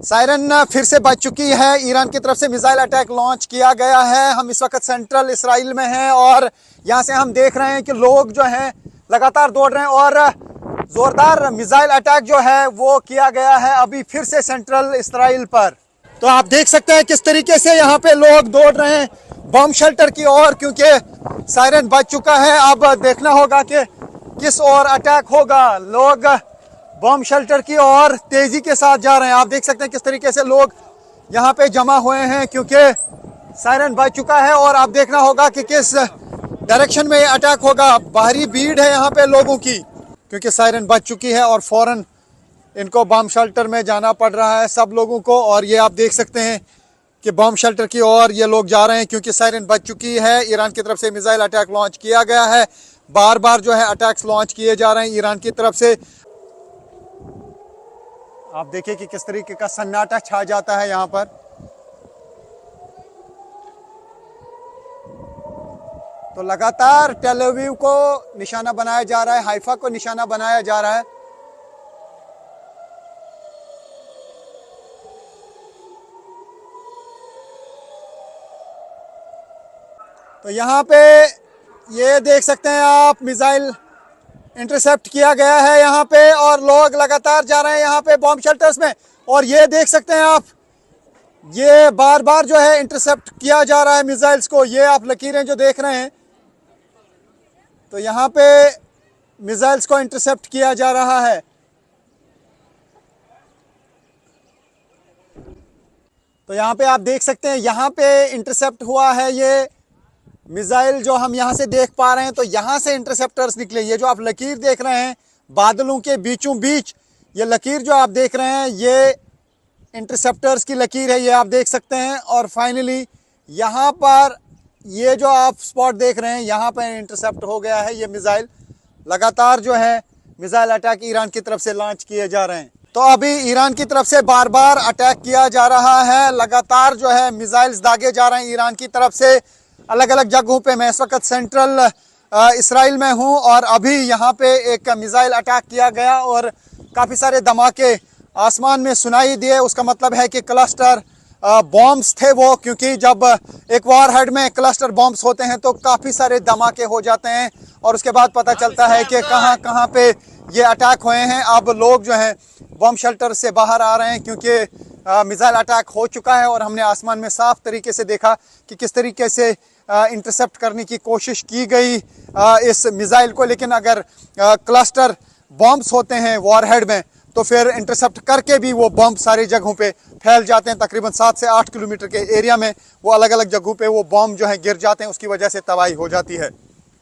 Siren फिर से बज चुकी है। ईरान की तरफ से मिसाइल अटैक लॉन्च किया गया है। हम इस वक्त सेंट्रल इसराइल में हैं और यहाँ से हम देख रहे हैं कि लोग जो हैं लगातार दौड़ रहे हैं और जोरदार मिसाइल अटैक जो है वो किया गया है अभी फिर से सेंट्रल इसराइल पर। तो आप देख सकते हैं किस तरीके से यहाँ पे लोग दौड़ रहे हैं बम शेल्टर की ओर, क्योंकि सायरन बज चुका है। अब देखना होगा कि किस ओर अटैक होगा। लोग बम शेल्टर की ओर तेजी के साथ जा रहे हैं। आप देख सकते हैं किस तरीके से लोग यहाँ पे जमा हुए हैं क्योंकि सायरन बज चुका है और अब देखना होगा कि किस डायरेक्शन में अटैक होगा। बाहरी भीड़ है यहाँ पे लोगों की क्योंकि सायरन बज चुकी है और फौरन इनको बम शेल्टर में जाना पड़ रहा है सब लोगों को। और ये आप देख सकते हैं कि बम शेल्टर की ओर ये लोग जा रहे हैं क्योंकि सायरन बज चुकी है। ईरान की तरफ से मिसाइल अटैक लॉन्च किया गया है। बार बार जो है अटैक्स लॉन्च किए जा रहे हैं ईरान की तरफ से। आप देखिए कि किस तरीके का सन्नाटा छा जाता है यहाँ पर। तो लगातार टेल अवीव को निशाना बनाया जा रहा है, हाइफा को निशाना बनाया जा रहा है। तो यहाँ पे ये देख सकते हैं आप मिसाइल इंटरसेप्ट किया गया है यहाँ पे और लोग लगातार जा रहे हैं यहाँ पे बॉम्ब शेल्टर्स में। और ये देख सकते हैं आप ये बार बार जो है इंटरसेप्ट किया जा रहा है मिसाइल्स को। ये आप लकीरें जो देख रहे हैं तो यहाँ पे मिसाइल्स को इंटरसेप्ट किया जा रहा है। तो यहाँ पे आप देख सकते हैं यहाँ पे इंटरसेप्ट हुआ है ये मिसाइल जो हम यहाँ से देख पा रहे हैं। तो यहाँ से इंटरसेप्टर्स निकले। ये जो आप लकीर देख रहे हैं बादलों के बीचों बीच ये लकीर जो आप देख रहे हैं ये इंटरसेप्टर्स की लकीर है, ये आप देख सकते हैं। और फाइनली यहाँ पर ये जो आप स्पॉट देख रहे हैं यहाँ पर इंटरसेप्ट हो गया है ये मिसाइल। लगातार जो है मिसाइल अटैक ईरान की तरफ से लॉन्च किए जा रहे हैं। तो अभी ईरान की तरफ से बार बार अटैक किया जा रहा है। लगातार जो है मिसाइल्स दागे जा रहे हैं ईरान की तरफ से अलग अलग जगहों पे। मैं इस वक्त सेंट्रल इसराइल में हूं और अभी यहाँ पे एक मिसाइल अटैक किया गया और काफ़ी सारे धमाके आसमान में सुनाई दिए। उसका मतलब है कि क्लस्टर बॉम्ब्स थे वो, क्योंकि जब एक वॉरहेड में क्लस्टर बॉम्ब्स होते हैं तो काफ़ी सारे धमाके हो जाते हैं और उसके बाद पता चलता है कि कहाँ कहाँ पे ये अटैक हुए हैं। अब लोग जो हैं बॉम्ब शेल्टर से बाहर आ रहे हैं क्योंकि मिसाइल अटैक हो चुका है और हमने आसमान में साफ तरीके से देखा कि किस तरीके से इंटरसेप्ट करने की कोशिश की गई इस मिसाइल को। लेकिन अगर क्लस्टर बॉम्ब्स होते हैं वॉरहेड में तो फिर इंटरसेप्ट करके भी वो बॉम्ब सारी जगहों पे फैल जाते हैं। तकरीबन 7 से 8 किलोमीटर के एरिया में वो अलग अलग जगहों पे वो बॉम्ब जो है गिर जाते हैं, उसकी वजह से तबाही हो जाती है।